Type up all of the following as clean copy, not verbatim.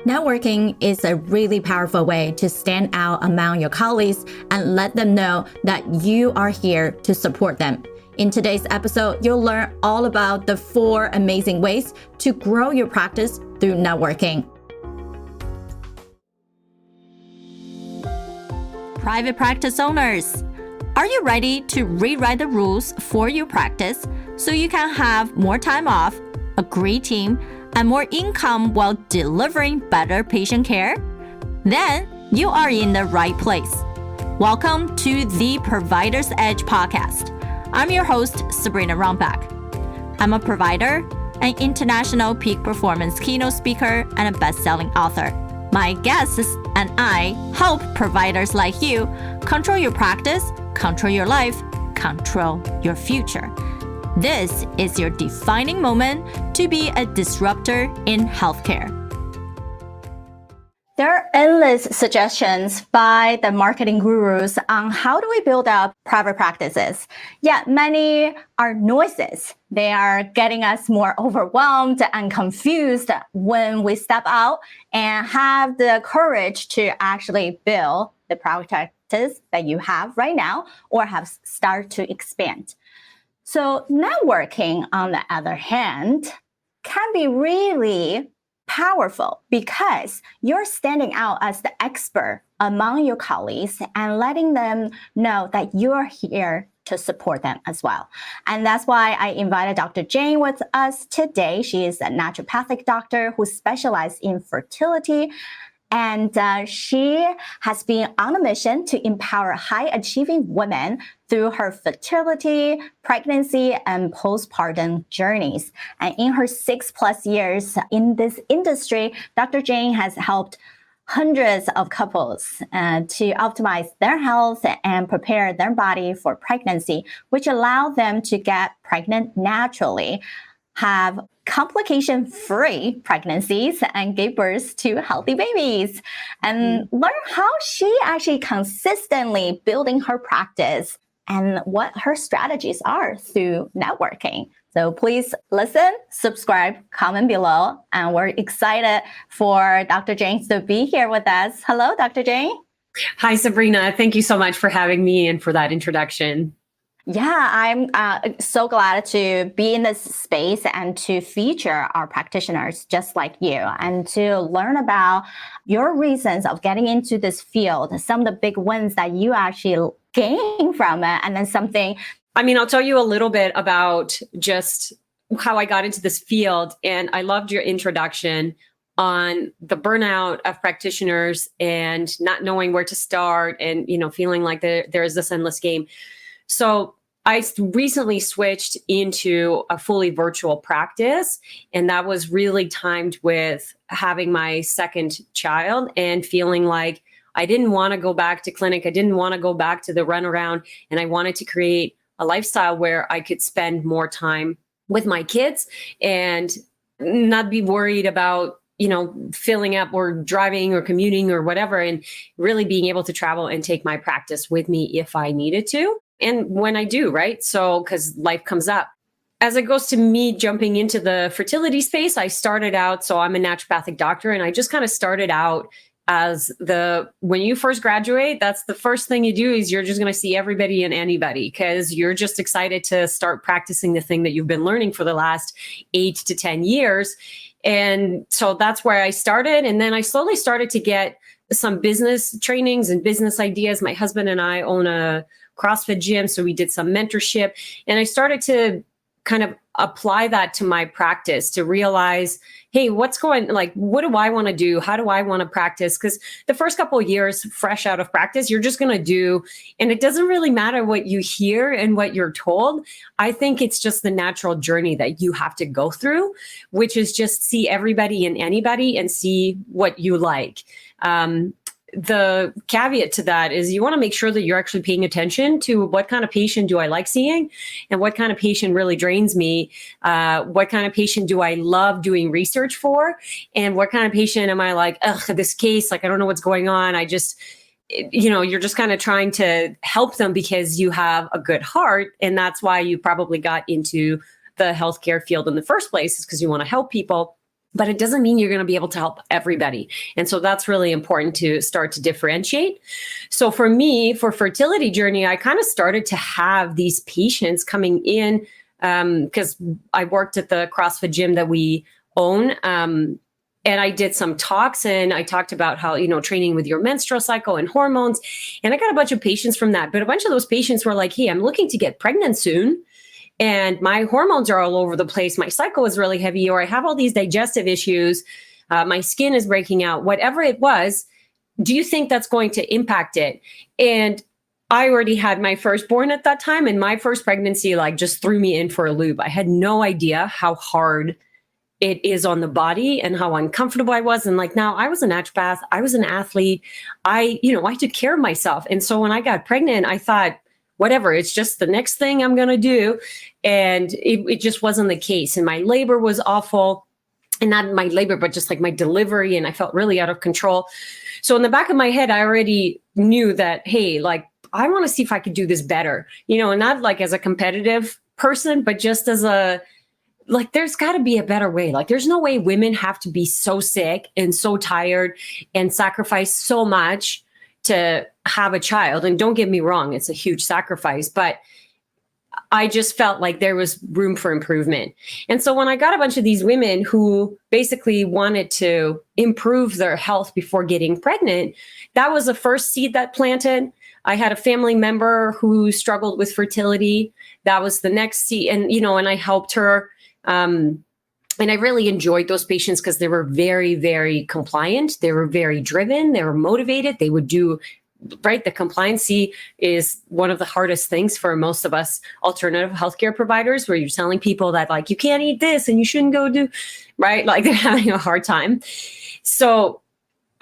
Networking is a really powerful way to stand out among your colleagues and let them know that you are here to support them. In today's episode, you'll learn all about the 4 amazing ways to grow your practice through networking. Private practice owners, are you ready to rewrite the rules for your practice so you can have more time off, a great team, and more income while delivering better patient care? Then you are in the right place. Welcome to the Provider's Edge podcast. I'm your host, Sabrina Rombach. I'm a provider, an international peak performance keynote speaker, and a best-selling author. My guests and I help providers like you control your practice, control your life, control your future. This is your defining moment to be a disruptor in healthcare. There are endless suggestions by the marketing gurus on how do we build up private practices. Yet many are noises. They are getting us more overwhelmed and confused when we step out and have the courage to actually build the private practice that you have right now or have started to expand. So networking, on the other hand, can be really powerful because you're standing out as the expert among your colleagues and letting them know that you're here to support them as well. And that's why I invited Dr. Jane with us today. She is a naturopathic doctor who specializes in fertility. And she has been on a mission to empower high-achieving women through her fertility, pregnancy, and postpartum journeys. And in her 6+ years in this industry, Dr. Jane has helped hundreds of couples to optimize their health and prepare their body for pregnancy, which allow them to get pregnant naturally, have complication-free pregnancies, and give birth to healthy babies, and learn how she actually consistently building her practice and what her strategies are through networking. So please listen, subscribe, comment below, and we're excited for Dr. Jane to be here with us. Hello, Dr. Jane. Hi, Sabrina. Thank you so much for having me and for that introduction. Yeah, I'm so glad to be in this space and to feature our practitioners just like you and to learn about your reasons of getting into this field, some of the big wins that you actually gain from it, and then something. I'll tell you a little bit about just how I got into this field. And I loved your introduction on the burnout of practitioners and not knowing where to start and, feeling like there is this endless game. So I recently switched into a fully virtual practice, and that was really timed with having my second child and feeling like I didn't want to go back to clinic. I didn't want to go back to the runaround, and I wanted to create a lifestyle where I could spend more time with my kids and not be worried about filling up or driving or commuting or whatever, and really being able to travel and take my practice with me if I needed to. And when I do, right? So, because life comes up. As it goes to me jumping into the fertility space, I started out, so I'm a naturopathic doctor, and I just kind of started out as when you first graduate, that's the first thing you do is you're just going to see everybody and anybody because you're just excited to start practicing the thing that you've been learning for the last 8 to 10 years. And so that's where I started. And then I slowly started to get some business trainings and business ideas. My husband and I own a CrossFit gym. So we did some mentorship, and I started to kind of apply that to my practice to realize, hey, what do I want to do? How do I want to practice? Because the first couple of years fresh out of practice, you're just going to do, and it doesn't really matter what you hear and what you're told. I think it's just the natural journey that you have to go through, which is just see everybody and anybody and see what you like. The caveat to that is you want to make sure that you're actually paying attention to what kind of patient do I like seeing and what kind of patient really drains me. What kind of patient do I love doing research for? And what kind of patient am I like, this case, I don't know what's going on. You're just kind of trying to help them because you have a good heart. And that's why you probably got into the healthcare field in the first place, is because you want to help people. but it doesn't mean you're going to be able to help everybody. And so that's really important to start to differentiate. So for me, for fertility journey, I kind of started to have these patients coming in because I worked at the CrossFit gym that we own. And I did some talks and I talked about how, training with your menstrual cycle and hormones. And I got a bunch of patients from that. But a bunch of those patients were like, hey, I'm looking to get pregnant soon. And my hormones are all over the place. My cycle is really heavy, or I have all these digestive issues. My skin is breaking out, whatever it was. Do you think that's going to impact it? And I already had my firstborn at that time. And my first pregnancy, just threw me in for a loop. I had no idea how hard it is on the body and how uncomfortable I was. And now I was a naturopath, I was an athlete. I took care of myself. And so when I got pregnant, I thought, whatever, it's just the next thing I'm going to do. And it just wasn't the case. And my labor was awful. And not my labor, but just my delivery. And I felt really out of control. So in the back of my head, I already knew that, hey, I want to see if I could do this better, and not as a competitive person, but just as there's got to be a better way. There's no way women have to be so sick and so tired and sacrifice so much to have a child. And don't get me wrong, it's a huge sacrifice, but I just felt like there was room for improvement. And so when I got a bunch of these women who basically wanted to improve their health before getting pregnant, that was the first seed that planted. I had a family member who struggled with fertility. That was the next seed. And, and I helped her. And I really enjoyed those patients because they were very, very compliant. They were very driven. They were motivated. They would do right. The compliancy is one of the hardest things for most of us alternative healthcare providers, where you're telling people that you can't eat this and you shouldn't go do right. They're having a hard time. So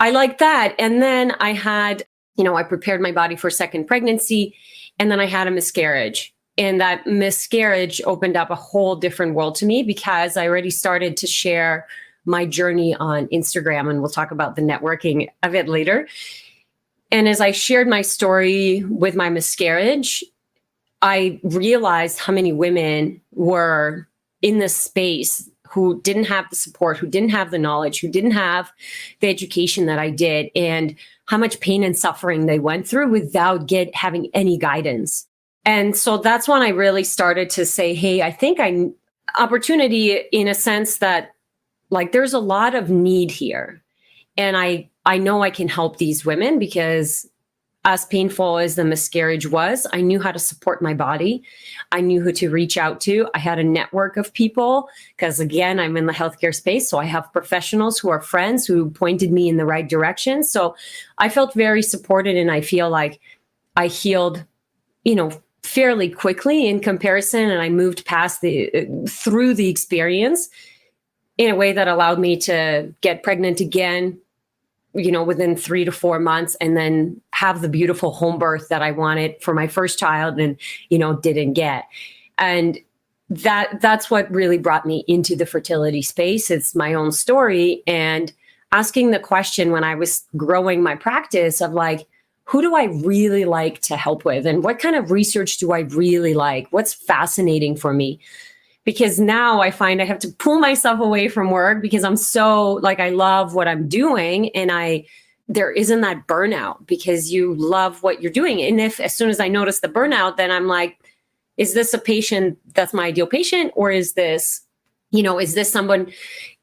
I like that. And then I had, I prepared my body for second pregnancy, and then I had a miscarriage. And that miscarriage opened up a whole different world to me because I already started to share my journey on Instagram, and we'll talk about the networking of it later. And as I shared my story with my miscarriage, I realized how many women were in this space who didn't have the support, who didn't have the knowledge, who didn't have the education that I did, and how much pain and suffering they went through without having any guidance. And so that's when I really started to say, hey, I think opportunity in a sense that there's a lot of need here. And I know I can help these women because as painful as the miscarriage was, I knew how to support my body. I knew who to reach out to. I had a network of people because, again, I'm in the healthcare space. So I have professionals who are friends who pointed me in the right direction. So I felt very supported, and I feel like I healed, fairly quickly in comparison. And I moved past through the experience in a way that allowed me to get pregnant again, within 3 to 4 months, and then have the beautiful home birth that I wanted for my first child and, didn't get. And that's what really brought me into the fertility space. It's my own story, and asking the question when I was growing my practice of who do I really like to help with? And what kind of research do I really like? What's fascinating for me? Because now I find I have to pull myself away from work because I'm so I love what I'm doing, and there isn't that burnout because you love what you're doing. And if as soon as I notice the burnout, then I'm like, is this a patient that's my ideal patient? Or is this, is this someone,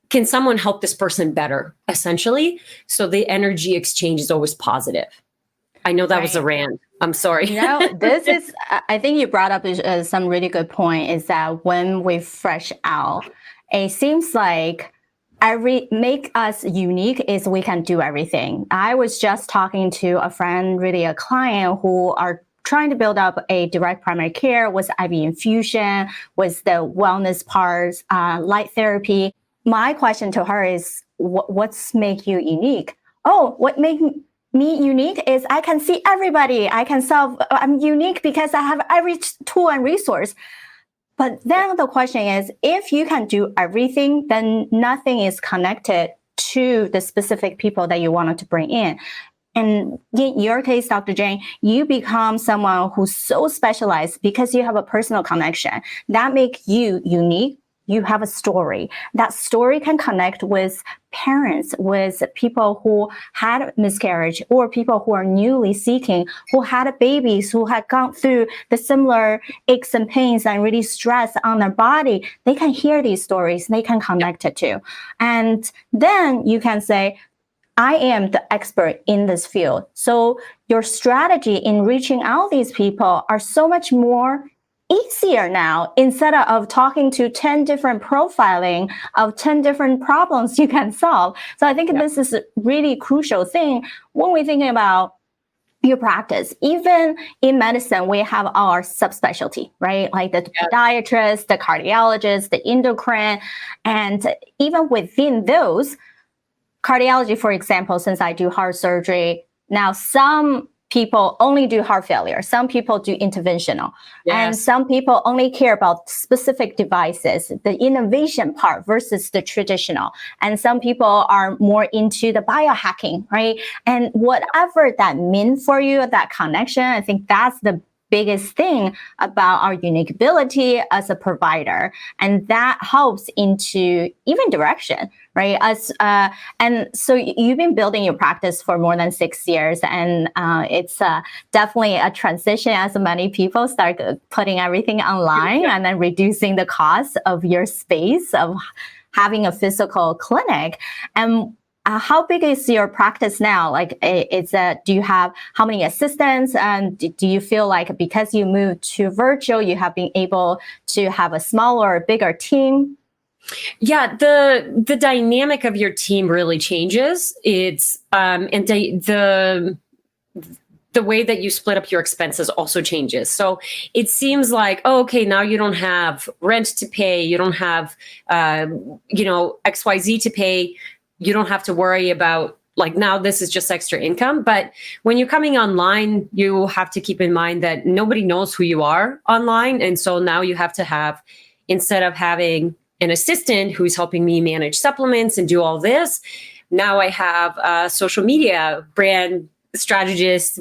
can someone help this person better, essentially? So the energy exchange is always positive. I know that was a rant. I'm sorry. This is, I think you brought up some really good point, is that when we fresh out, it seems like make us unique is we can do everything. I was just talking to a friend, really a client, who are trying to build up a direct primary care with IV infusion, with the wellness parts, light therapy. My question to her is, what's make you unique? Oh, what make me unique is I can see everybody. I'm unique because I have every tool and resource. But then the question is, if you can do everything, then nothing is connected to the specific people that you wanted to bring in. And in your case, Dr. Jane, you become someone who's so specialized because you have a personal connection. That makes you unique you have a story. That story can connect with parents, with people who had miscarriage, or people who are newly seeking, who had babies, who had gone through the similar aches and pains and really stress on their body. They can hear these stories, they can connect it to. And then you can say, I am the expert in this field. So your strategy in reaching out these people are so much more easier now, instead of talking to 10 different profiling of 10 different problems you can solve. So I think this is a really crucial thing when we're thinking about your practice. Even in medicine, we have our subspecialty, right? Like the podiatrist, the cardiologist, the endocrine, and even within those, cardiology, for example, since I do heart surgery, now some people only do heart failure. Some people do interventional. And some people only care about specific devices, the innovation part versus the traditional. And some people are more into the biohacking, right? And whatever that means for you, that connection, I think that's the biggest thing about our unique ability as a provider. And that helps into even direction, right? And so you've been building your practice for more than 6 years, and it's definitely a transition as many people start putting everything online and then reducing the cost of your space of having a physical clinic. And how big is your practice now? Like, do you have how many assistants? And do you feel like because you moved to virtual, you have been able to have a smaller or bigger team? Yeah, the dynamic of your team really changes. It's and the way that you split up your expenses also changes. So it seems like, oh, okay, now you don't have rent to pay, you don't have XYZ to pay. You don't have to worry about, like, now this is just extra income. But when you're coming online, you have to keep in mind that nobody knows who you are online. And so now you have to have, instead of having an assistant who's helping me manage supplements and do all this, now I have a social media brand strategist,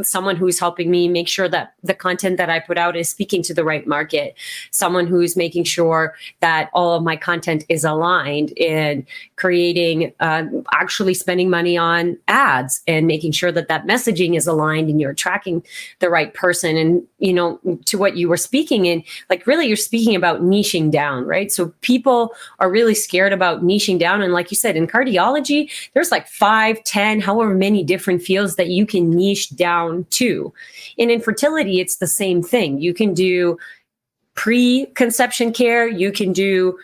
someone who's helping me make sure that the content that I put out is speaking to the right market, someone who's making sure that all of my content is aligned, and creating, actually spending money on ads and making sure that that messaging is aligned and you're tracking the right person. And, to what you were speaking in, like, really you're speaking about niching down, right? So people are really scared about niching down. And like you said, in cardiology, there's like 5, 10, however many different fields that you can niche down to. And in fertility, it's the same thing. You can do pre-conception care. You can do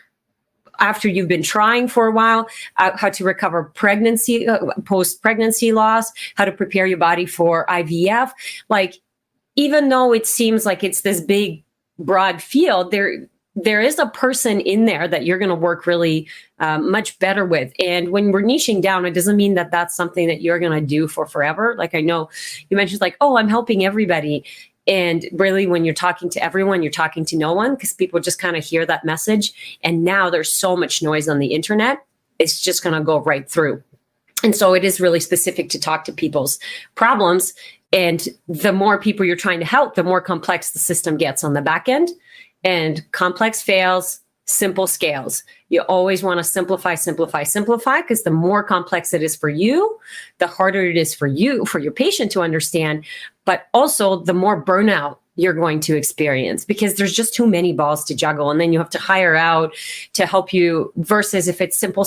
after you've been trying for a while, how to recover pregnancy, post-pregnancy loss, how to prepare your body for IVF. Like, even though it seems like it's this big, broad field, there is a person in there that you're going to work really much better with. And when we're niching down, it doesn't mean that that's something that you're going to do for forever. Like, I know you mentioned, like, oh, I'm helping everybody. And really, when you're talking to everyone, you're talking to no one, because people just kind of hear that message. And now there's so much noise on the internet, it's just going to go right through. And so it is really specific to talk to people's problems. And the more people you're trying to help, the more complex the system gets on the back end. And complex fails, simple scales. You always want to simplify, because the more complex it is for you, the harder it is for your patient to understand, but also the more burnout you're going to experience, because there's just too many balls to juggle. And then you have to hire out to help you, versus if it's simple.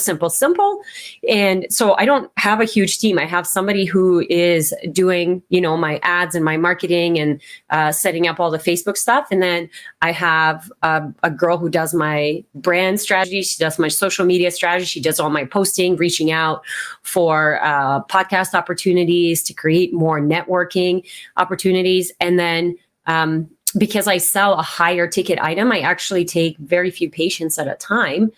And so I don't have a huge team. I have somebody who is doing, my ads and my marketing and setting up all the Facebook stuff. And then I have a girl who does my brand strategy. She does my social media strategy. She does all my posting, reaching out for podcast opportunities, to create more networking opportunities. And then because I sell a higher ticket item, I actually take very few patients at a time.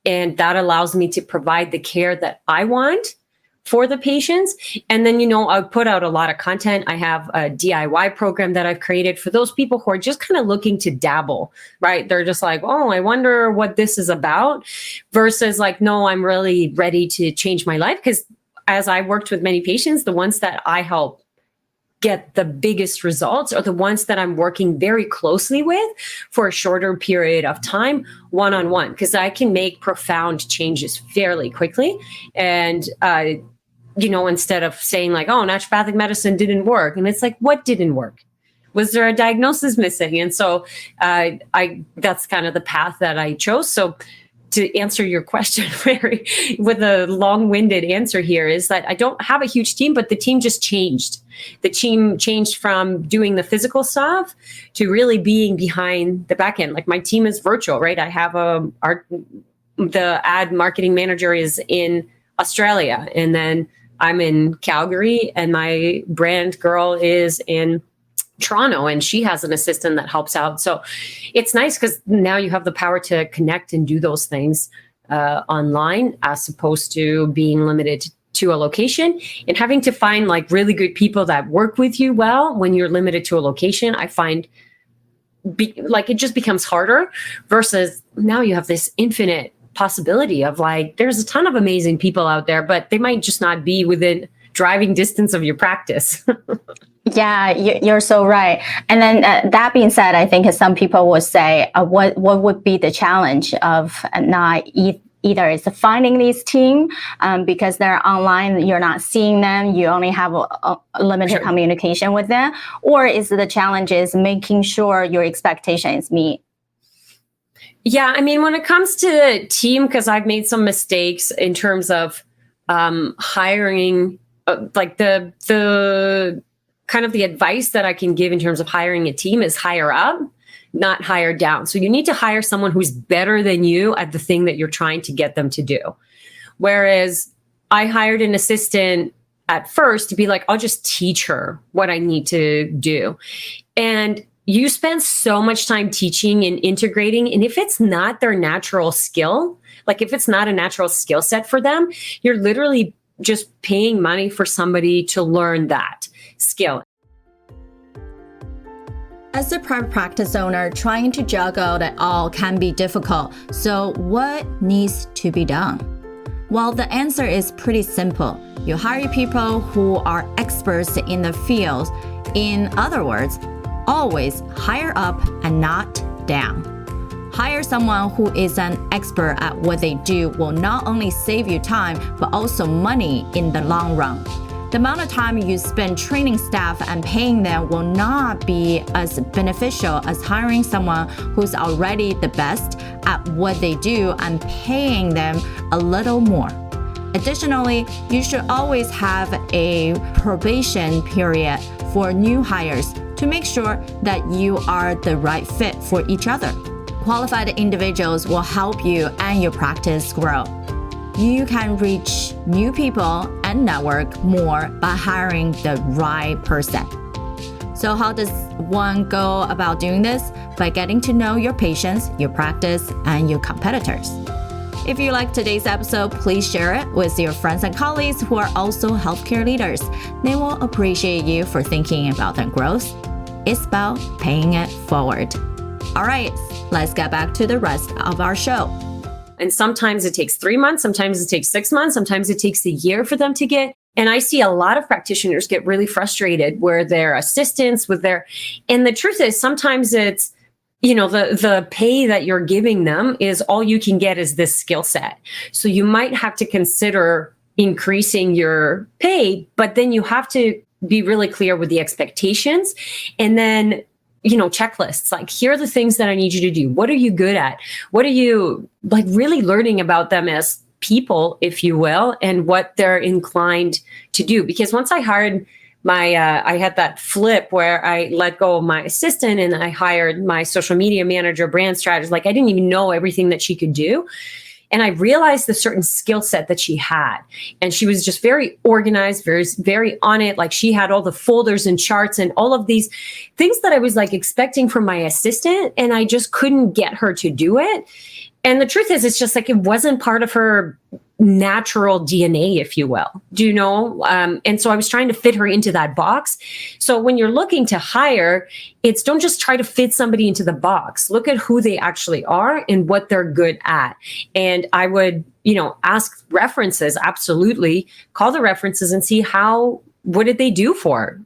And that allows me to provide the care that I want for the patients. And then, I put out a lot of content. I have a DIY program that I've created for those people who are just kind of looking to dabble, right? They're just like, oh, I wonder what this is about, versus like, no, I'm really ready to change my life. Because as I worked with many patients, the ones that I help get the biggest results are the ones that I'm working very closely with for a shorter period of time, one-on-one, because I can make profound changes fairly quickly. And, instead of saying like, oh, naturopathic medicine didn't work. And it's like, what didn't work? Was there a diagnosis missing? And so that's kind of the path that I chose. So to answer your question very with a long-winded answer here is that I don't have a huge team, but the team just changed. The team changed from doing the physical stuff to really being behind the back end. Like my team is virtual, right? I have the ad marketing manager is in Australia, and then I'm in Calgary, and my brand girl is in Toronto, and she has an assistant that helps out. So it's nice because now you have the power to connect and do those things online, as opposed to being limited to a location and having to find like really good people that work with you well when you're limited to a location. I find it just becomes harder versus now you have this infinite possibility of like, there's a ton of amazing people out there, but they might just not be within driving distance of your practice. Yeah, you're so right. And then that being said, I think some people would say, what would be the challenge of not either is finding these team because they're online, you're not seeing them, you only have a limited communication with them, or is the challenge is making sure your expectations meet? Yeah, I mean, when it comes to team, because I've made some mistakes in terms of hiring, like the kind of the advice that I can give in terms of hiring a team is hire up, not hire down. So you need to hire someone who's better than you at the thing that you're trying to get them to do. Whereas I hired an assistant at first to be like, I'll just teach her what I need to do. And you spend so much time teaching and integrating. And if it's not their natural skill, like if it's not a natural skill set for them, you're literally just paying money for somebody to learn that skill. As a private practice owner, trying to juggle it all can be difficult. So what needs to be done? Well, the answer is pretty simple. You hire people who are experts in the field. In other words, always hire up and not down. Hire someone who is an expert at what they do will not only save you time, but also money in the long run. The amount of time you spend training staff and paying them will not be as beneficial as hiring someone who's already the best at what they do and paying them a little more. Additionally, you should always have a probation period for new hires to make sure that you are the right fit for each other. Qualified individuals will help you and your practice grow. You can reach new people and network more by hiring the right person. So how does one go about doing this? By getting to know your patients, your practice, and your competitors. If you like today's episode, please share it with your friends and colleagues who are also healthcare leaders. They will appreciate you for thinking about their growth. It's about paying it forward. All right, let's get back to the rest of our show. And sometimes it takes 3 months, sometimes it takes 6 months, sometimes it takes a year for them to get. And I see a lot of practitioners get really frustrated where their assistants and the truth is sometimes it's, the pay that you're giving them is all you can get is this skill set. So you might have to consider increasing your pay, but then you have to be really clear with the expectations. And then checklists, like here are the things that I need you to do. What are you good at? What are you like really learning about them as people, if you will, and what they're inclined to do? Because once I hired I had that flip where I let go of my assistant and I hired my social media manager, brand strategist. Like I didn't even know everything that she could do. And I realized the certain skill set that she had. And she was just very organized, very, very on it. Like she had all the folders and charts and all of these things that I was like expecting from my assistant. And I just couldn't get her to do it. And the truth is, it's just like, it wasn't part of her natural DNA, if you will, and so I was trying to fit her into that box. So when you're looking to hire, don't just try to fit somebody into the box. Look at who they actually are and what they're good at. And I would, ask references. Absolutely. Call the references and see what did they do for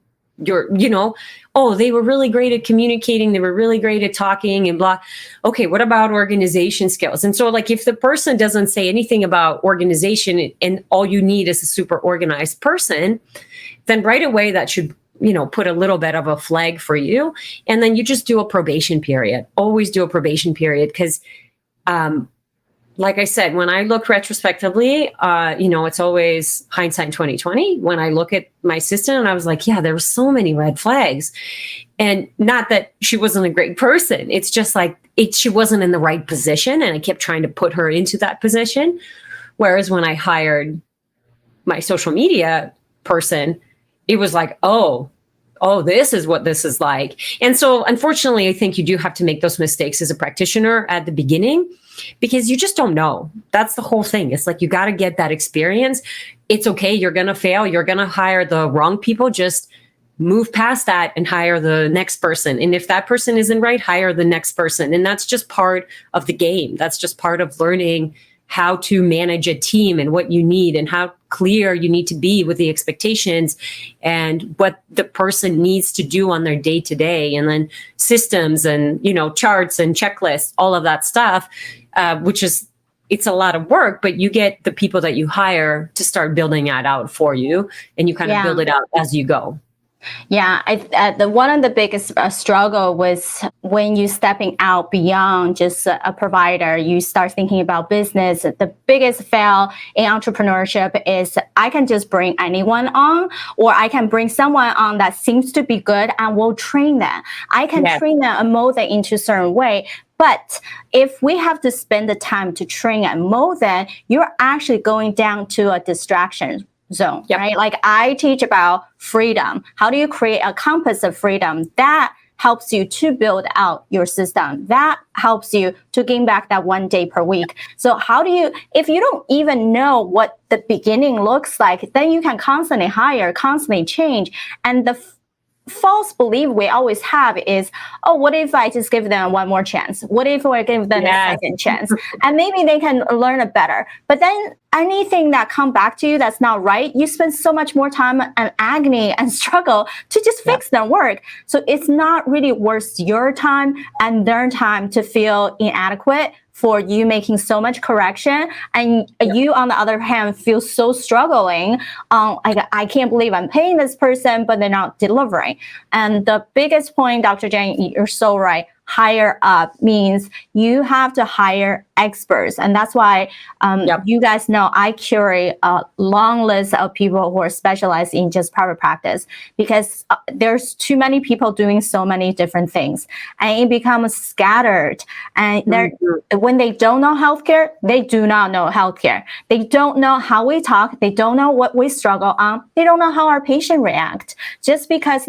oh, they were really great at communicating. They were really great at talking and blah. Okay, what about organization skills? And so like if the person doesn't say anything about organization and all you need is a super organized person, then right away that should, put a little bit of a flag for you. And then you just do a probation period. Always do a probation period because like I said, when I look retrospectively, it's always hindsight 2020. When I look at my assistant, and I was like, yeah, there were so many red flags. And not that she wasn't a great person. It's just like she wasn't in the right position. And I kept trying to put her into that position. Whereas when I hired my social media person, it was like, oh, this is what this is like. And so unfortunately, I think you do have to make those mistakes as a practitioner at the beginning because you just don't know. That's the whole thing. It's like you got to get that experience. It's okay. You're going to fail. You're going to hire the wrong people. Just move past that and hire the next person. And if that person isn't right, hire the next person. And that's just part of the game. That's just part of learning how to manage a team and what you need and how clear you need to be with the expectations and what the person needs to do on their day to day. And then systems and, charts and checklists, all of that stuff, it's a lot of work, but you get the people that you hire to start building that out for you and you kind of build it out as you go. Yeah, one of the biggest struggle was when you stepping out beyond just a provider, you start thinking about business. The biggest fail in entrepreneurship is I can just bring anyone on, or I can bring someone on that seems to be good and we'll train them. I can train them and mold them into a certain way. But if we have to spend the time to train and mold them, you're actually going down to a distraction zone, right? Like I teach about freedom. How do you create a compass of freedom that helps you to build out your system? That helps you to gain back that 1 day per week. So if you don't even know what the beginning looks like, then you can constantly hire, constantly change. And the false belief we always have is, oh, what if I just give them one more chance? What if I give them a second chance? And maybe they can learn it better. But then anything that come back to you that's not right, you spend so much more time and agony and struggle to just fix their work. So it's not really worth your time and their time to feel inadequate for you making so much correction, and you on the other hand feel so struggling. I can't believe I'm paying this person, but they're not delivering. And the biggest point, Dr. Jane, you're so right. Higher up means you have to hire experts. And that's why you guys know I curate a long list of people who are specialized in just private practice, because there's too many people doing so many different things and it becomes scattered. And when they don't know healthcare, they do not know healthcare. They don't know how we talk. They don't know what we struggle on. They don't know how our patient react. Just because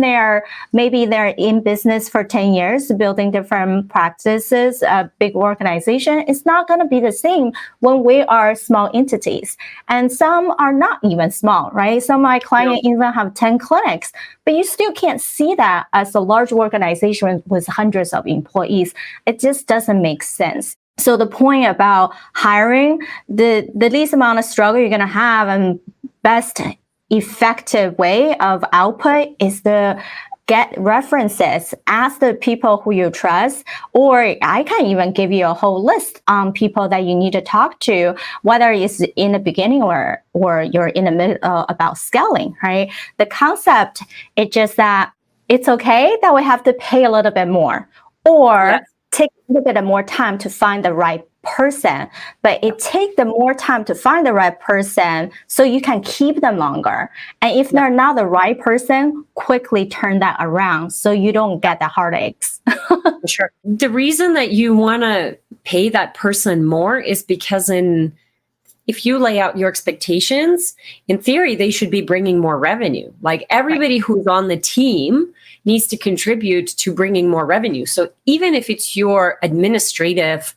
maybe they're in business for 10 years, building different practices, a big organization, it's not going to be the same when we are small entities. And some are not even small, right? Some of my clients even have 10 clinics, but you still can't see that as a large organization with hundreds of employees. It just doesn't make sense. So the point about hiring, the least amount of struggle you're going to have and best effective way of output is to get references, ask the people who you trust, or I can even give you a whole list on people that you need to talk to, whether it's in the beginning or you're in the middle about scaling, right? The concept is just that it's okay that we have to pay a little bit more, or take a little bit more time to find the right person, but it takes the more time to find the right person so you can keep them longer. And if they're not the right person, quickly turn that around so you don't get the heartaches. Sure. The reason that you want to pay that person more is because if you lay out your expectations, in theory, they should be bringing more revenue. Like everybody who's on the team needs to contribute to bringing more revenue. So even if it's your administrative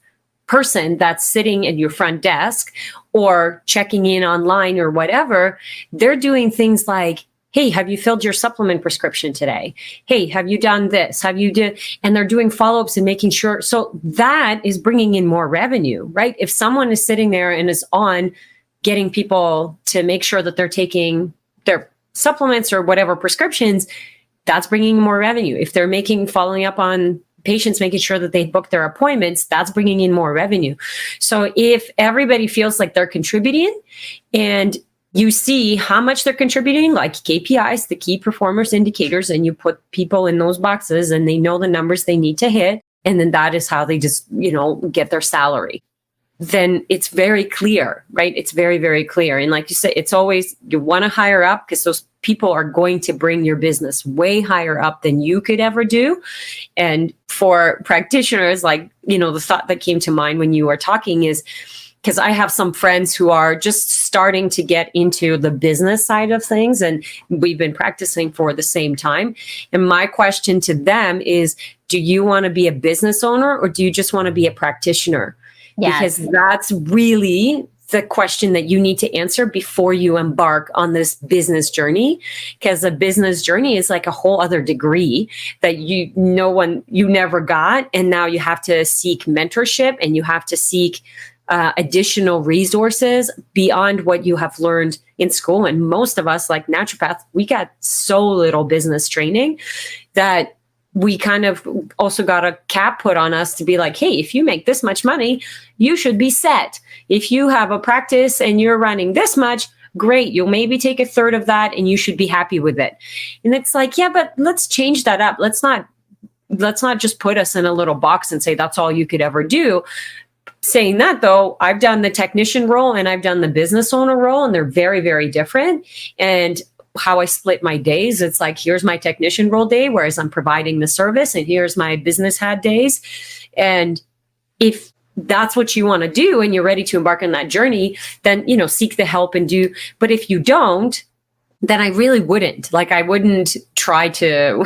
person that's sitting at your front desk or checking in online or whatever, they're doing things like, hey, have you filled your supplement prescription today? Hey, have you done this? And they're doing follow-ups and making sure. So that is bringing in more revenue, right? If someone is sitting there and is on getting people to make sure that they're taking their supplements or whatever prescriptions, that's bringing in more revenue. If they're following up on patients, making sure that they book their appointments, that's bringing in more revenue. So if everybody feels like they're contributing and you see how much they're contributing, like KPIs, the key performance indicators, and you put people in those boxes and they know the numbers they need to hit, and then that is how they just, get their salary. Then it's very clear, right? It's very, very clear. And like you said, it's always, you want to hire up because those people are going to bring your business way higher up than you could ever do. And for practitioners, like, the thought that came to mind when you were talking is, because I have some friends who are just starting to get into the business side of things, and we've been practicing for the same time. And my question to them is, do you want to be a business owner or do you just want to be a practitioner? Yes. Because that's really the question that you need to answer before you embark on this business journey. Because a business journey is like a whole other degree that you never got. And now you have to seek mentorship and you have to seek additional resources beyond what you have learned in school. And most of us, like naturopaths, we got so little business training that we kind of also got a cap put on us to be like, hey, if you make this much money, you should be set. If you have a practice and you're running this much, great. You'll maybe take a third of that and you should be happy with it. And it's like, yeah, but let's change that up. Let's not just put us in a little box and say that's all you could ever do. Saying that, though, I've done the technician role and I've done the business owner role, and they're very, very different. And how I split my days, it's like, here's my technician role day, whereas I'm providing the service, and here's my business head days. And if that's what you want to do and you're ready to embark on that journey, then, seek the help and do. But if you don't, then I really wouldn't. Like, I wouldn't try to.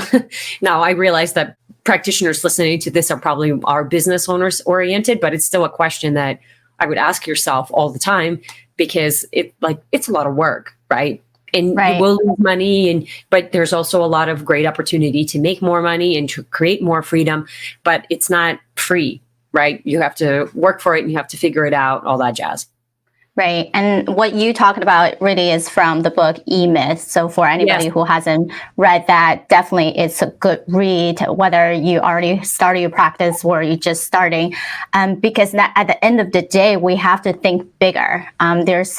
Now, I realize that practitioners listening to this are business owners oriented, but it's still a question that I would ask yourself all the time, because it's a lot of work, right? And right. You will lose money, but there's also a lot of great opportunity to make more money and to create more freedom, but it's not free, right? You have to work for it and you have to figure it out, all that jazz. Right. And what you talked about really is from the book E-Myth. So for anybody who hasn't read that, definitely it's a good read, whether you already started your practice or you're just starting. Because at the end of the day, we have to think bigger. There's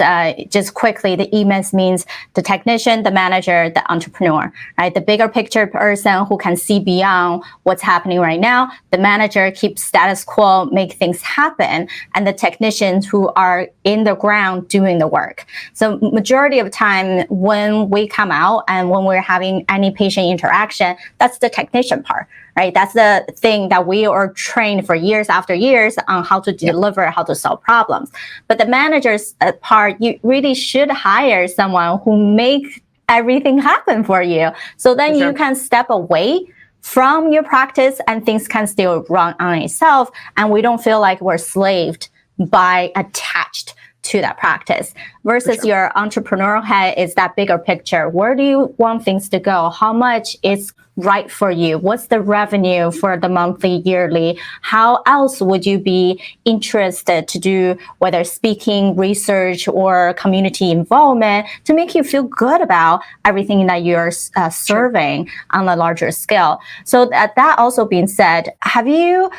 just quickly, the E-Myth means the technician, the manager, the entrepreneur, right? The bigger picture person who can see beyond what's happening right now. The manager keeps status quo, make things happen. And the technicians who are in the ground doing the work. So majority of time when we come out and when we're having any patient interaction, that's the technician part, right? That's the thing that we are trained for years after years on how to deliver, how to solve problems. But the manager's part, you really should hire someone who make everything happen for you. So then you can step away from your practice and things can still run on itself. And we don't feel like we're slaved by attached to that practice versus your entrepreneurial head is that bigger picture. Where do you want things to go? How much is right for you? What's the revenue for the monthly, yearly? How else would you be interested to do, whether speaking, research, or community involvement to make you feel good about everything that you're serving on a larger scale? So that also being said, have you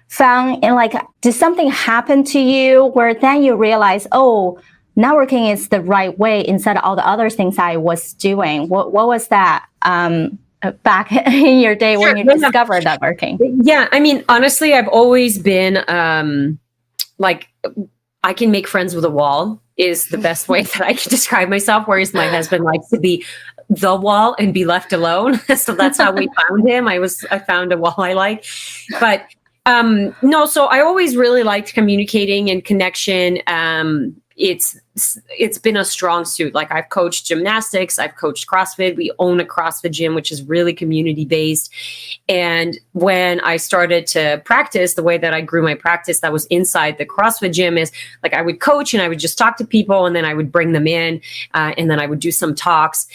found did something happen to you where then you realize, oh, networking is the right way instead of all the other things I was doing? What was that back in your day when you discovered networking? Yeah, I mean, honestly, I've always been I can make friends with a wall is the best way that I can describe myself, whereas my husband likes to be the wall and be left alone. So that's how we found him. I found a wall I like. But no, so I always really liked communicating and connection. It's been a strong suit. Like, I've coached gymnastics, I've coached CrossFit. We own a CrossFit gym, which is really community based. And when I started to practice, the way that I grew my practice that was inside the CrossFit gym is like, I would coach and I would just talk to people and then I would bring them in and then I would do some talks.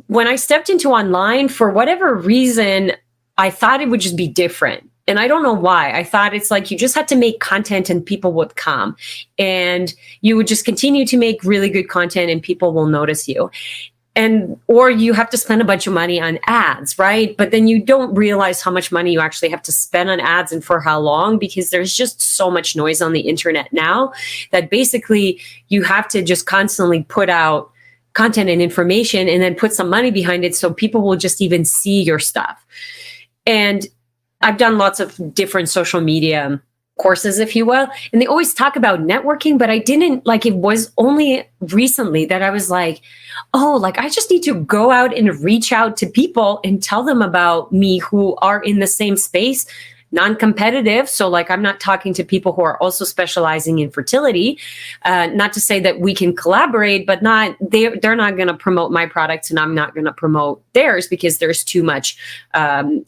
When I stepped into online, for whatever reason, I thought it would just be different. And I don't know why. I thought it's like you just had to make content and people would come. And you would just continue to make really good content and people will notice you. or you have to spend a bunch of money on ads, right? But then you don't realize how much money you actually have to spend on ads and for how long, because there's just so much noise on the internet now that basically you have to just constantly put out content and information and then put some money behind it so people will just even see your stuff. And I've done lots of different social media courses, if you will, and they always talk about networking, but I didn't it was only recently that I was like, oh, I just need to go out and reach out to people and tell them about me who are in the same space, non-competitive. So I'm not talking to people who are also specializing in fertility. Not to say that we can collaborate, but they're not going to promote my products and I'm not going to promote theirs because there's too much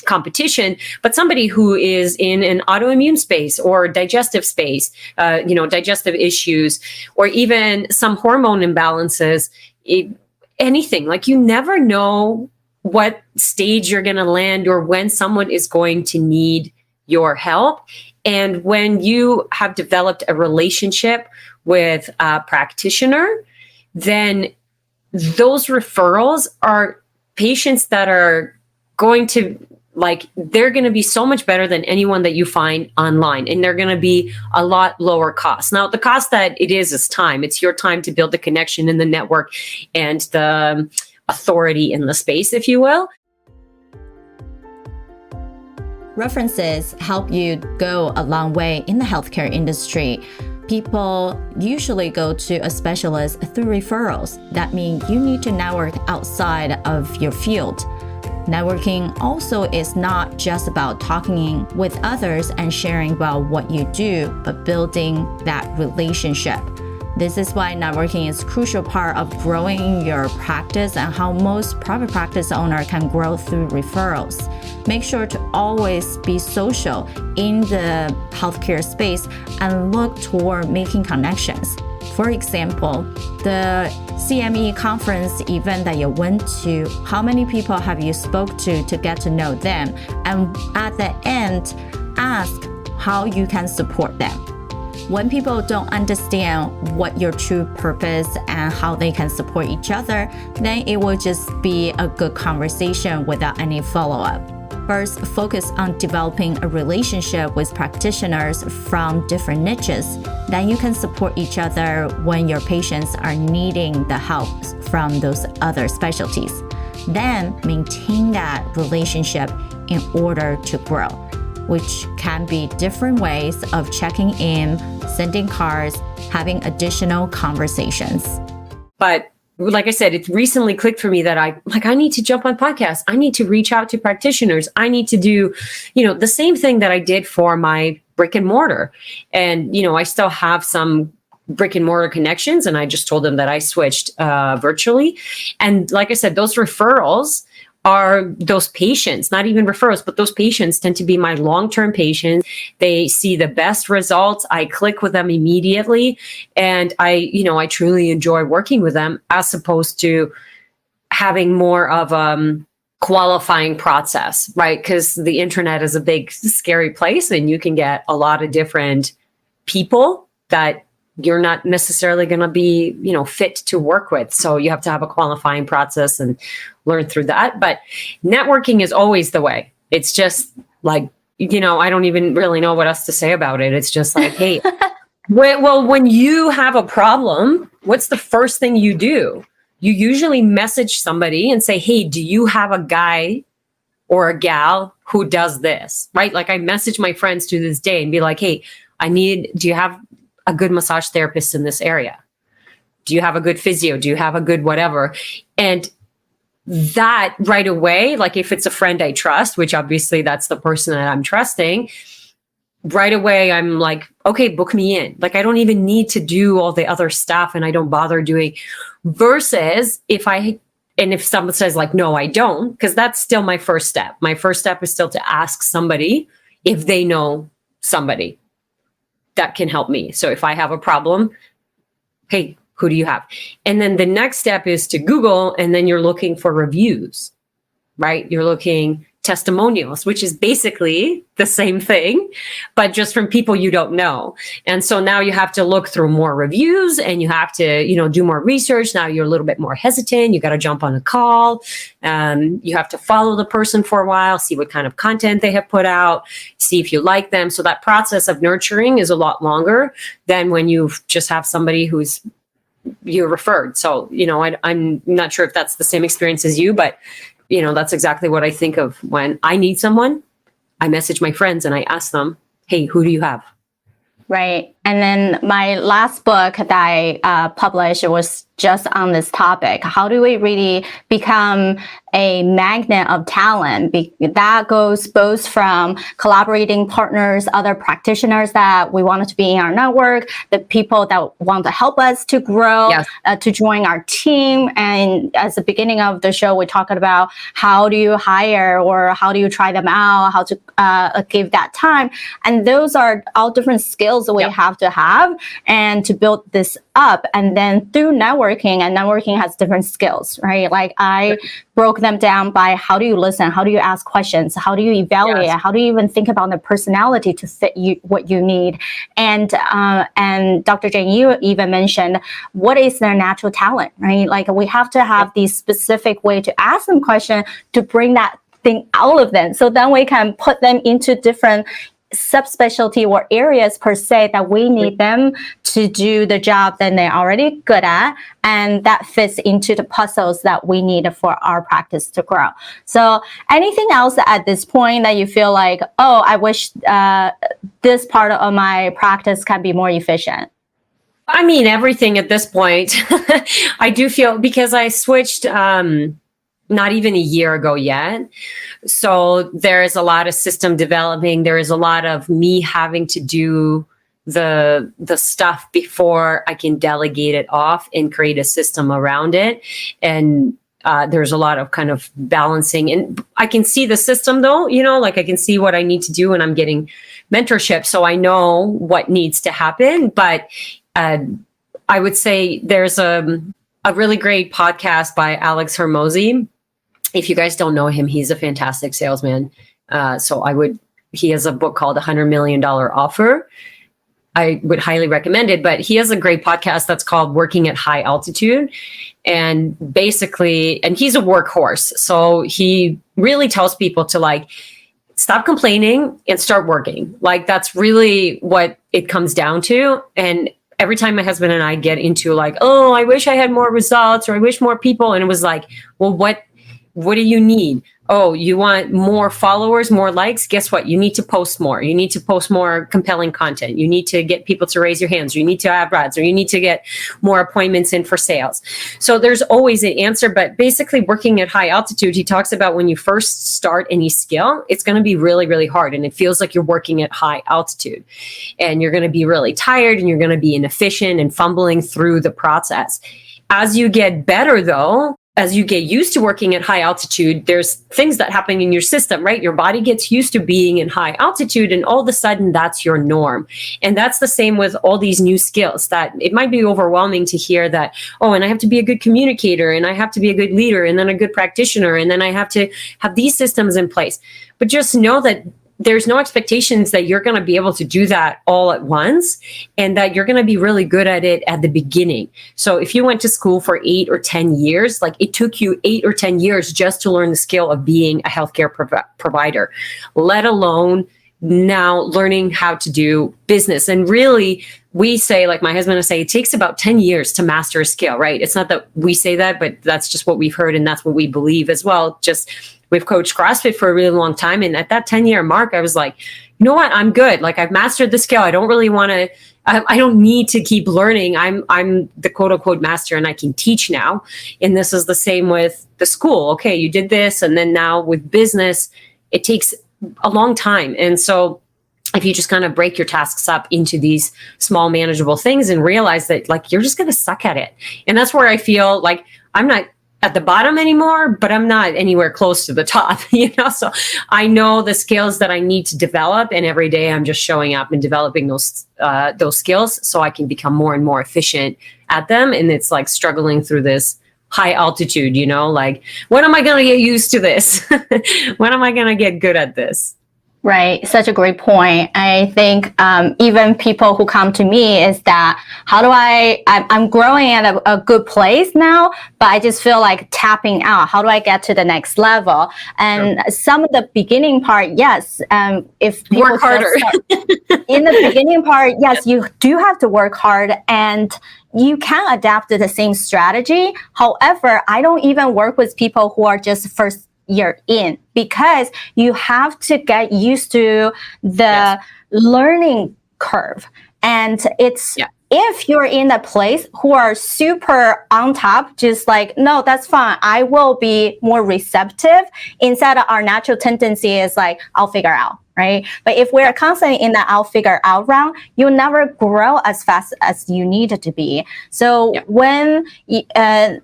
competition. But somebody who is in an autoimmune space or digestive space, digestive issues, or even some hormone imbalances, anything, you never know what stage you're going to land or when someone is going to need your help. And when you have developed a relationship with a practitioner, then those referrals are patients that are going to they're going to be so much better than anyone that you find online. And they're going to be a lot lower cost. Now, the cost that it is time. It's your time to build the connection in the network and the authority in the space, if you will. References help you go a long way in the healthcare industry. People usually go to a specialist through referrals. That means you need to network outside of your field. Networking also is not just about talking with others and sharing about what you do, but building that relationship. This is why networking is a crucial part of growing your practice and how most private practice owners can grow through referrals. Make sure to always be social in the healthcare space and look toward making connections. For example, the CME conference event that you went to, how many people have you spoke to get to know them? And at the end, ask how you can support them. When people don't understand what your true purpose and how they can support each other, then it will just be a good conversation without any follow-up. First, focus on developing a relationship with practitioners from different niches. Then you can support each other when your patients are needing the help from those other specialties. Then maintain that relationship in order to grow, which can be different ways of checking in, sending cards, having additional conversations. But like I said, it recently clicked for me that I need to jump on podcasts. I need to reach out to practitioners. I need to do, the same thing that I did for my brick and mortar. And, I still have some brick and mortar connections, and I just told them that I switched virtually. And like I said, those referrals are those patients, not even referrals, but those patients tend to be my long-term patients. They see the best results. I click with them immediately. And I truly enjoy working with them as opposed to having more of a qualifying process, right? Because the internet is a big, scary place and you can get a lot of different people that you're not necessarily going to be, fit to work with. So you have to have a qualifying process and learn through that. But networking is always the way. It's just I don't even really know what else to say about it. It's just hey, when you have a problem, what's the first thing you do? You usually message somebody and say, hey, do you have a guy or a gal who does this, right? I message my friends to this day and be like, hey, do you have a good massage therapist in this area? Do you have a good physio? Do you have a good whatever? And that right away, if it's a friend I trust, which obviously that's the person that I'm trusting, right away I'm like, okay, book me in. I don't even need to do all the other stuff and I don't bother doing, versus if someone says no, I don't, because that's still my first step. My first step is still to ask somebody if they know somebody that can help me. So if I have a problem, hey, who do you have? And then the next step is to Google, and then you're looking for reviews, right? You're looking, testimonials, which is basically the same thing, but just from people you don't know. And so now you have to look through more reviews and you have to, do more research. Now you're a little bit more hesitant. You got to jump on a call. You have to follow the person for a while, see what kind of content they have put out, see if you like them. So that process of nurturing is a lot longer than when you just have somebody who's you're referred. So, I'm not sure if that's the same experience as you, but that's exactly what I think of when I need someone. I message my friends and I ask them, hey, who do you have? Right. And then my last book that I published was just on this topic. How do we really become a magnet of talent? That goes both from collaborating partners, other practitioners that we wanted to be in our network, the people that want to help us to grow, Yes. To join our team. And as the beginning of the show, we talked about how do you hire or how do you try them out, how to give that time. And those are all different skills that we have to have and to build this up. And then through networking, and networking has different skills, right? Like I broke them down by how do you listen? How do you ask questions? How do you evaluate? Yes. How do you even think about the personality to fit you what you need? And Dr. Jane, you even mentioned what is their natural talent, right? Like we have to have these specific way to ask them questions to bring that thing out of them. So then we can put them into different subspecialty or areas per se that we need them to do the job that they're already good at, and that fits into the puzzles that we need for our practice to grow. So anything else at this point that you feel like, oh, I wish this part of my practice can be more efficient? I mean, everything at this point. I do feel, because I switched not even a year ago yet. So there is a lot of system developing. There is a lot of me having to do the stuff before I can delegate it off and create a system around it. And there's a lot of kind of balancing. And I can see the system though, like I can see what I need to do when I'm getting mentorship. So I know what needs to happen. But I would say there's a really great podcast by Alex Hormozi. If you guys don't know him, he's a fantastic salesman. He has a book called $100 Million Offer. I would highly recommend it, but he has a great podcast that's called Working at High Altitude. And basically, and he's a workhorse. So he really tells people to stop complaining and start working. Like that's really what it comes down to. And every time my husband and I get into oh, I wish I had more results or I wish more people. And it was like, well, what do you need? Oh, you want more followers, more likes? Guess what? You need to post more. You need to post more compelling content. You need to get people to raise your hands. You need to have ads, or you need to get more appointments in for sales. So there's always an answer, but basically working at high altitude, he talks about when you first start any skill, it's going to be really, really hard. And it feels like you're working at high altitude and you're going to be really tired and you're going to be inefficient and fumbling through the process. As you get better though, as you get used to working at high altitude, there's things that happen in your system, right? Your body gets used to being in high altitude and all of a sudden that's your norm. And that's the same with all these new skills that it might be overwhelming to hear that, oh, and I have to be a good communicator and I have to be a good leader and then a good practitioner. And then I have to have these systems in place. But just know that there's no expectations that you're going to be able to do that all at once and that you're going to be really good at it at the beginning. So if you went to school for 8 or 10 years, it took you 8 or 10 years just to learn the skill of being a healthcare provider, let alone now learning how to do business. And really, we say, like my husband will say, it takes about 10 years to master a skill, right? It's not that we say that, but that's just what we've heard and that's what we believe as well. Just we've coached CrossFit for a really long time. And at that 10-year mark, I was like, you know what? I'm good. I've mastered the skill. I don't really want to, I don't need to keep learning. I'm the quote unquote master and I can teach now. And this is the same with the school. Okay, you did this. And then now with business, it takes a long time. And so if you just kind of break your tasks up into these small manageable things and realize that you're just going to suck at it. And that's where I feel like I'm not at the bottom anymore, but I'm not anywhere close to the top, So I know the skills that I need to develop, and every day I'm just showing up and developing those skills so I can become more and more efficient at them. And it's like struggling through this high altitude, like, when am I going to get used to this? When am I going to get good at this? Right. Such a great point. I think even people who come to me is that how do I'm growing at a good place now, but I just feel like tapping out. How do I get to the next level? And some of the beginning part, yes. If people work harder. In the beginning part, yes, you do have to work hard and you can adapt to the same strategy. However, I don't even work with people who are just first year in, because you have to get used to the learning curve. And it's if you're in a place who are super on top, just like, no, that's fine, I will be more receptive. Instead, our natural tendency is like, I'll figure out, right? But if we're constantly in the I'll figure out round, you'll never grow as fast as you need it to be. So when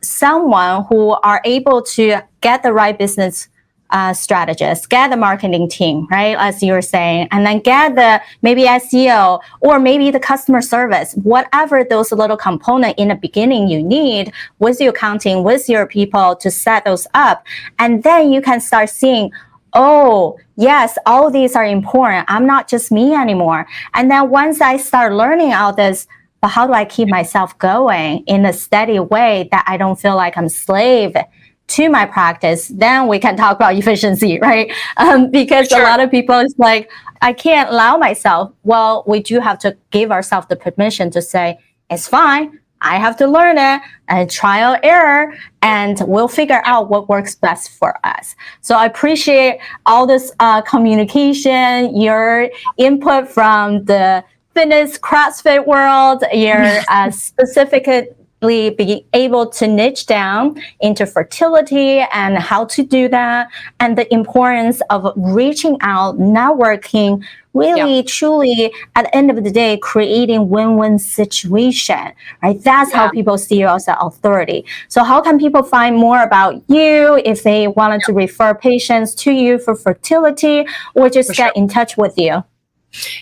someone who are able to get the right business strategist, get the marketing team, right? As you were saying, and then get the maybe SEO or maybe the customer service, whatever those little components in the beginning you need with your accounting, with your people to set those up. And then you can start seeing, oh, yes, all these are important. I'm not just me anymore. And then once I start learning all this, but how do I keep myself going in a steady way that I don't feel like I'm slave to my practice? Then we can talk about efficiency, right? Because a lot of people is like, I can't allow myself. Well, we do have to give ourselves the permission to say, it's fine. I have to learn it and trial error, and we'll figure out what works best for us. So I appreciate all this communication, your input from the fitness CrossFit world, your specific being able to niche down into fertility and how to do that, and the importance of reaching out, networking, really truly at the end of the day creating win-win situation, right? That's how people see you as an authority. So how can people find more about you if they wanted to refer patients to you for fertility, or just get in touch with you?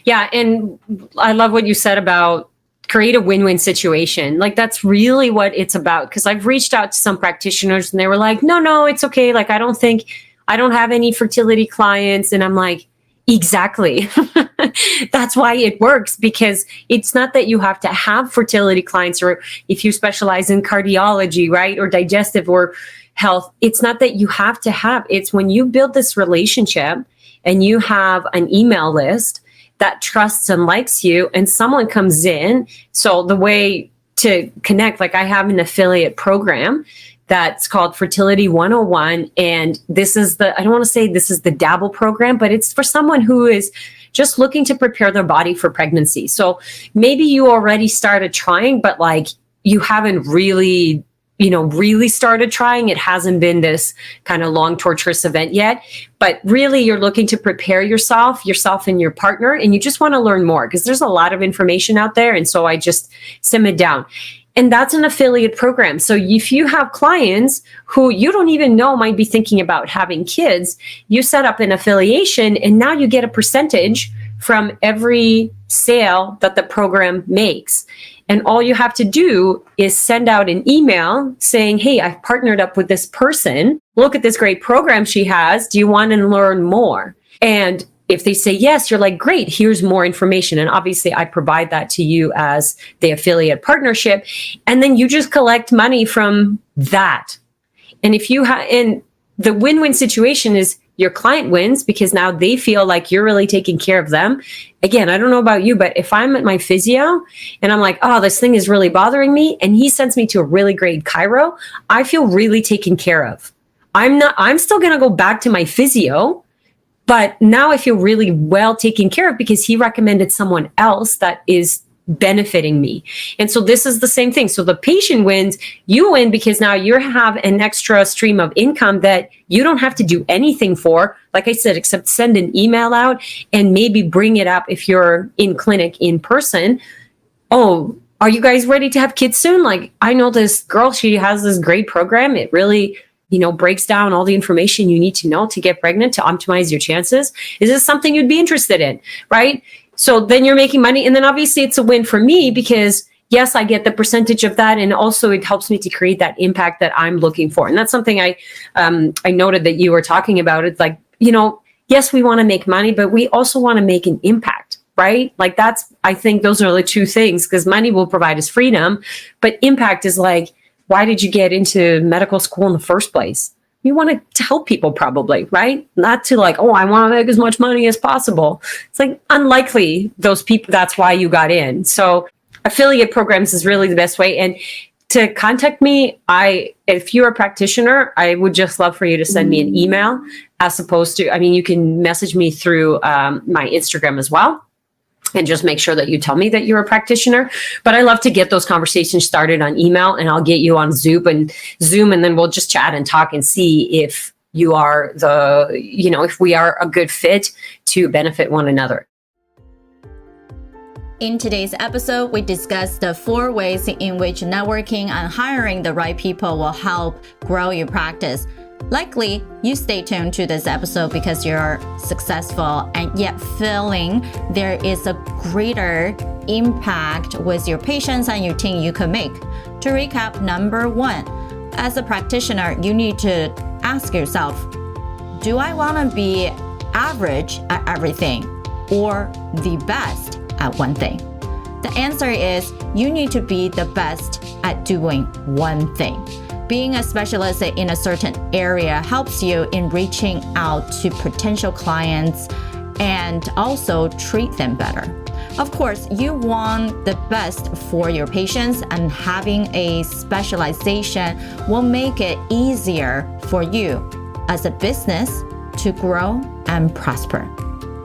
Yeah, and I love what you said about create a win-win situation. Like, that's really what it's about. Because I've reached out to some practitioners and they were like, no, it's okay. Like, I don't have any fertility clients. And I'm like, exactly. That's why it works, because it's not that you have to have fertility clients, or if you specialize in cardiology, right, or digestive or health, it's not that you have to have. It's when you build this relationship and you have an email list that trusts and likes you, and someone comes in. So the way to connect, like, I have an affiliate program that's called Fertility 101. And this is I don't want to say this is the dabble program, but it's for someone who is just looking to prepare their body for pregnancy. So maybe you already started trying, but like, you haven't really started trying. It hasn't been this kind of long, torturous event yet, but really you're looking to prepare yourself and your partner, and you just want to learn more because there's a lot of information out there. And so I just sim it down. And that's an affiliate program. So if you have clients who you don't even know might be thinking about having kids, you set up an affiliation, and now you get a percentage from every sale that the program makes. And all you have to do is send out an email saying, hey, I've partnered up with this person. Look at this great program she has. Do you want to learn more? And if they say yes, you're like, great, here's more information. And obviously I provide that to you as the affiliate partnership. And then you just collect money from that. And if you and the win-win situation is your client wins because now they feel like you're really taking care of them. Again, I don't know about you, but if I'm at my physio and I'm like, oh, this thing is really bothering me, and he sends me to a really great chiro, I feel really taken care of. I'm still going to go back to my physio, but now I feel really well taken care of because he recommended someone else that is benefiting me. And so this is the same thing. So the patient wins, you win because now you have an extra stream of income that you don't have to do anything for, like I said, except send an email out and maybe bring it up if you're in clinic in person. Oh, are you guys ready to have kids soon? Like, I know this girl, she has this great program. It really, breaks down all the information you need to know to get pregnant, to optimize your chances. Is this something you'd be interested in? Right? So then you're making money. And then obviously it's a win for me because yes, I get the percentage of that. And also it helps me to create that impact that I'm looking for. And that's something I noted that you were talking about. It's like, yes, we want to make money, but we also want to make an impact, right? Like I think those are the two things, because money will provide us freedom, but impact is like, why did you get into medical school in the first place? You want to help people probably, right? Not to like, I want to make as much money as possible. It's like unlikely those people, that's why you got in. So affiliate programs is really the best way. And to contact me, if you're a practitioner, I would just love for you to send me an email, as opposed to, you can message me through my Instagram as well. And just make sure that you tell me that you're a practitioner. But I love to get those conversations started on email, and I'll get you on Zoom, and then we'll just chat and talk and see if you are if we are a good fit to benefit one another. In today's episode, we discussed the 4 ways in which networking and hiring the right people will help grow your practice. Likely, you stay tuned to this episode because you're successful and yet feeling there is a greater impact with your patients and your team you can make. To recap, number 1, as a practitioner, you need to ask yourself, do I want to be average at everything or the best at one thing? The answer is you need to be the best at doing one thing. Being a specialist in a certain area helps you in reaching out to potential clients and also treat them better. Of course, you want the best for your patients, and having a specialization will make it easier for you as a business to grow and prosper.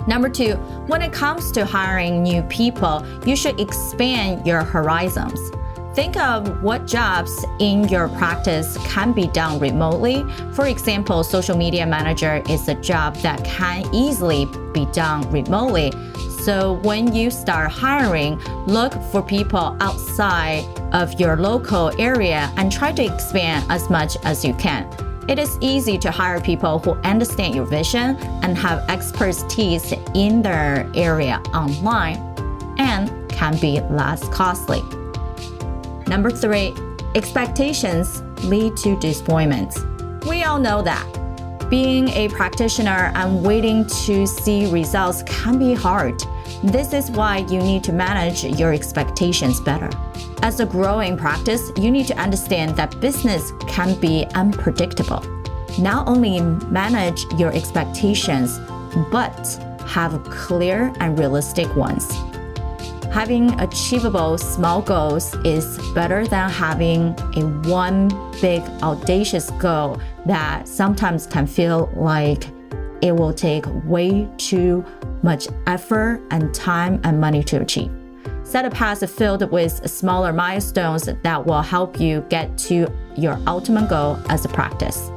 Number 2, when it comes to hiring new people, you should expand your horizons. Think of what jobs in your practice can be done remotely. For example, social media manager is a job that can easily be done remotely. So when you start hiring, look for people outside of your local area and try to expand as much as you can. It is easy to hire people who understand your vision and have expertise in their area online and can be less costly. Number 3, expectations lead to disappointments. We all know that. Being a practitioner and waiting to see results can be hard. This is why you need to manage your expectations better. As a growing practice, you need to understand that business can be unpredictable. Not only manage your expectations, but have clear and realistic ones. Having achievable small goals is better than having a one big audacious goal that sometimes can feel like it will take way too much effort and time and money to achieve. Set a path filled with smaller milestones that will help you get to your ultimate goal as a practice.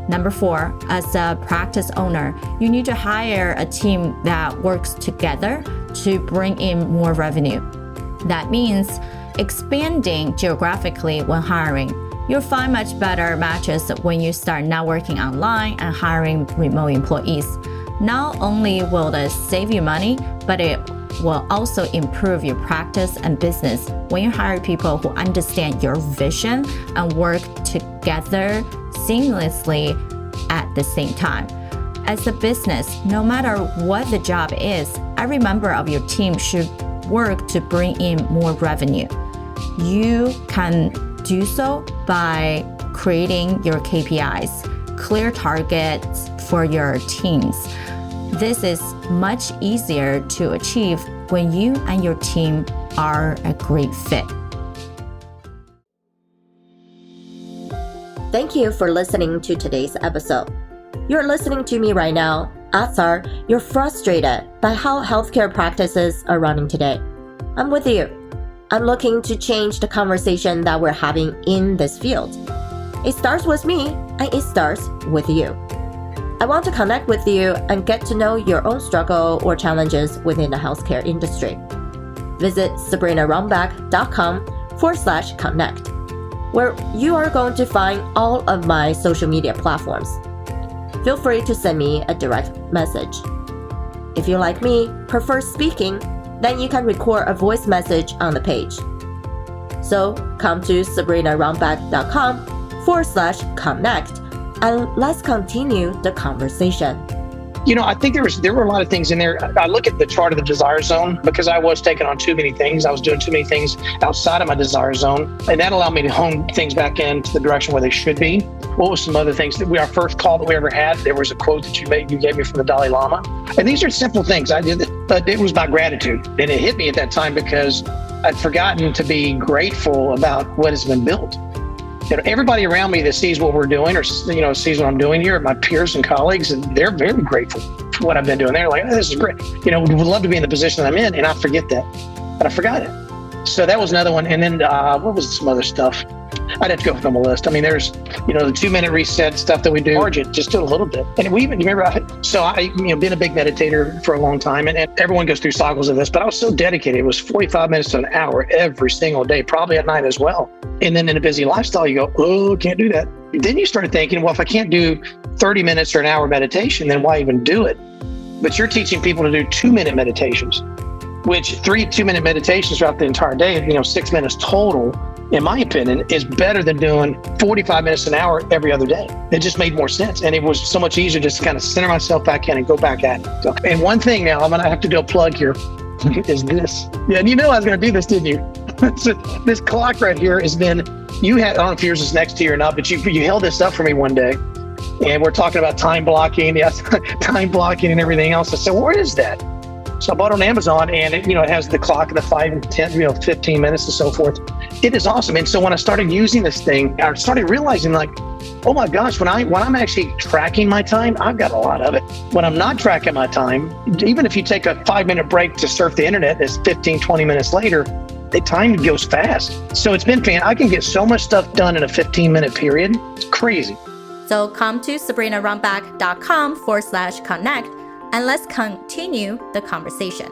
Number 4, as a practice owner, you need to hire a team that works together to bring in more revenue. That means expanding geographically when hiring. You'll find much better matches when you start networking online and hiring remote employees. Not only will this save you money, but it will also improve your practice and business when you hire people who understand your vision and work together seamlessly at the same time. As a business, no matter what the job is, every member of your team should work to bring in more revenue. You can do so by creating your KPIs, clear targets for your teams. This is much easier to achieve when you and your team are a great fit. Thank you for listening to today's episode. You're listening to me right now. Odds are you're frustrated by how healthcare practices are running today. I'm with you. I'm looking to change the conversation that we're having in this field. It starts with me and it starts with you. I want to connect with you and get to know your own struggle or challenges within the healthcare industry. Visit sabrinarumback.com/connect, where you are going to find all of my social media platforms. Feel free to send me a direct message. If you, like me, prefer speaking, then you can record a voice message on the page. So come to sabrinarumback.com/connect and let's continue the conversation. I think there were a lot of things in there. I look at the chart of the desire zone because I was taking on too many things. I was doing too many things outside of my desire zone. And that allowed me to hone things back into the direction where they should be. What was some other things? Our first call that we ever had, there was a quote that you gave me from the Dalai Lama. And these are simple things. I did it, but it was about gratitude. And it hit me at that time because I'd forgotten to be grateful about what has been built. Everybody around me that sees what we're doing or, sees what I'm doing here, my peers and colleagues, and they're very grateful for what I've been doing. They're like, oh, this is great. Would love to be in the position that I'm in. And I forget that, but I forgot it. So that was another one. And then what was some other stuff? I'd have to go through my list. I mean, there's, the 2-minute reset stuff that we do, just do a little bit. And we even, remember, I been a big meditator for a long time, and everyone goes through cycles of this, but I was so dedicated. It was 45 minutes to an hour every single day, probably at night as well. And then in a busy lifestyle, you go, oh, can't do that. Then you started thinking, well, if I can't do 30 minutes or an hour meditation, then why even do it? But you're teaching people to do 2-minute meditations, which 3 2-minute meditations throughout the entire day, 6 minutes total, in my opinion, is better than doing 45 minutes an hour every other day. It just made more sense. And it was so much easier just to kind of center myself back in and go back at it. So, and one thing now, I'm going to have to do a plug here, is this. Yeah, and I was going to do this, didn't you? So this clock right here has been, I don't know if yours is next to you or not, but you held this up for me one day. And we're talking about time blocking, time blocking and everything else. I said, well, what is that? So I bought it on Amazon, and it has the clock of the 5 and 10, 15 minutes and so forth. It is awesome. And so when I started using this thing, I started realizing oh my gosh, when I'm actually tracking my time, I've got a lot of it. When I'm not tracking my time, even if you take a 5-minute break to surf the internet, it's 15, 20 minutes later, the time goes fast. So it's been I can get so much stuff done in a 15-minute period. It's crazy. So come to sabrinarumback.com/connect and let's continue the conversation.